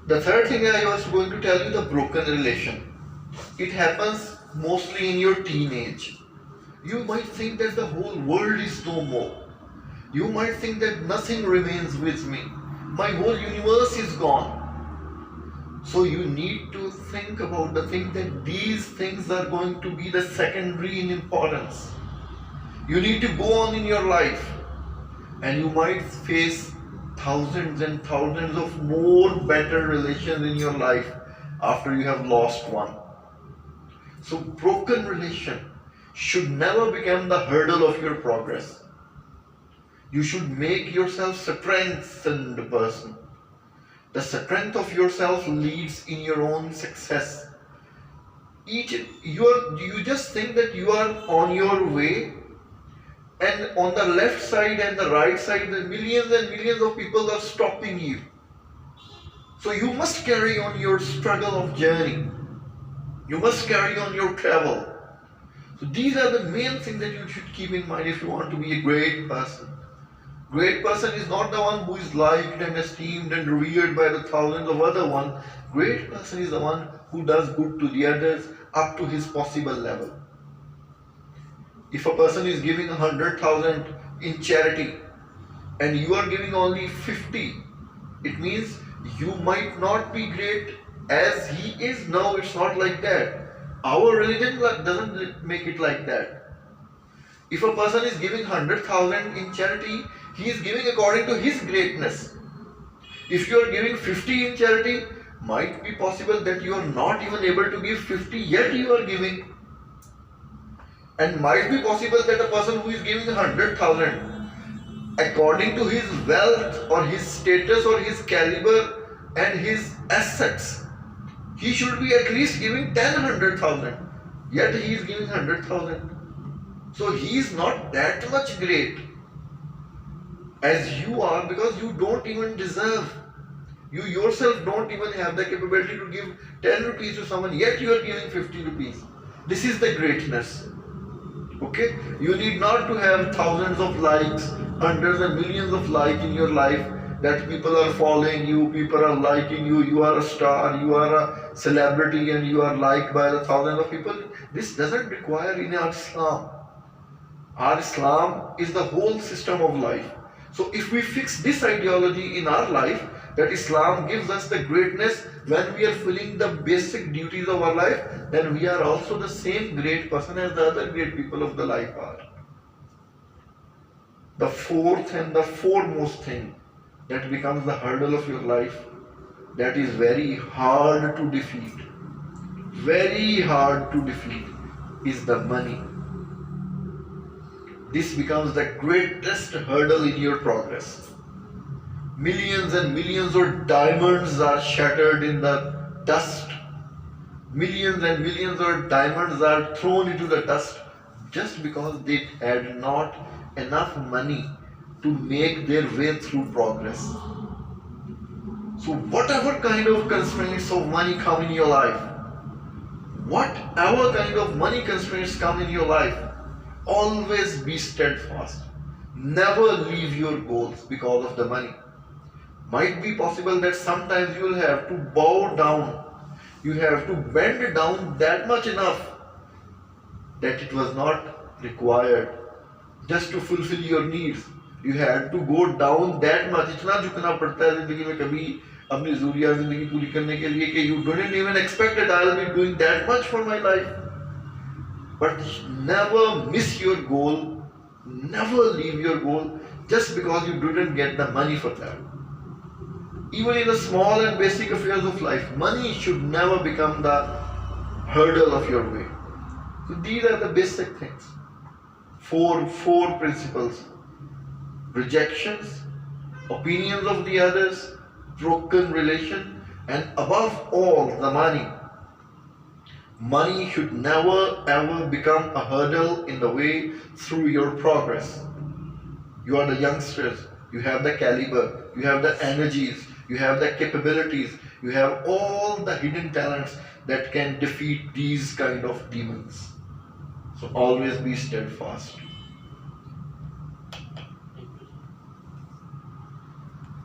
The third thing I was going to tell you, the broken relation. It happens mostly in your teenage. You might think that the whole world is no more. You might think that nothing remains with me. My whole universe is gone. So you need to think about the thing that these things are going to be the secondary in importance. You need to go on in your life, and you might face thousands and thousands of more better relations in your life after you have lost one. So broken relation should never become the hurdle of your progress. You should make yourself strengthened person. The strength of yourself leads in your own success. You just think that you are on your way, and on the left side and the right side, the millions and millions of people are stopping you. So you must carry on your struggle of journey. You must carry on your travel. So these are the main things that you should keep in mind if you want to be a great person. Great person is not the one who is liked and esteemed and revered by the thousands of other ones. Great person is the one who does good to the others up to his possible level. If a person is giving 100,000 in charity and you are giving only 50, it means you might not be great as he is. No, it's not like that. Our religion doesn't make it like that. If a person is giving 100,000 in charity, he is giving according to his greatness. If you are giving 50 in charity, might be possible that you are not even able to give 50, yet you are giving. And might be possible that a person who is giving 100,000, according to his wealth or his status or his caliber and his assets, he should be at least giving 100,000, yet he is giving 100,000. So he is not that much great as you are, because you don't even deserve. You yourself don't even have the capability to give 10 rupees to someone, yet you are giving 50 rupees. This is the greatness. Okay? You need not to have thousands of likes, hundreds and millions of likes in your life, that people are following you, people are liking you, you are a star, you are a celebrity and you are liked by the thousands of people. This doesn't require in our Islam. Our Islam is the whole system of life. So if we fix this ideology in our life, that Islam gives us the greatness when we are filling the basic duties of our life, then we are also the same great person as the other great people of the life are. The fourth and the foremost thing that becomes the hurdle of your life, that is very hard to defeat, is the money. This becomes the greatest hurdle in your progress. Millions and millions of diamonds are shattered in the dust. Millions and millions of diamonds are thrown into the dust just because they had not enough money to make their way through progress. So whatever kind of constraints of money come in your life, whatever kind of money constraints come in your life, always be steadfast. Never leave your goals because of the money. Might be possible that sometimes you will have to bow down. You have to bend down that much enough that it was not required just to fulfill your needs. You had to go down that much. इतना झुकना पड़ता है जिंदगी में कभी अपनी ज़रूरियात जिंदगी पूरी करने के लिए कि you didn't even expect that I'll be doing that much for my life. But never miss your goal, never leave your goal just because you didn't get the money for that. Even in the small and basic affairs of life, money should never become the hurdle of your way. So these are the basic things. Four principles: rejections, opinions of the others, broken relation, and above all, the money. Money should never ever become a hurdle in the way through your progress. You are the youngsters, you have the caliber, you have the energies, you have the capabilities, you have all the hidden talents that can defeat these kind of demons. So always be steadfast.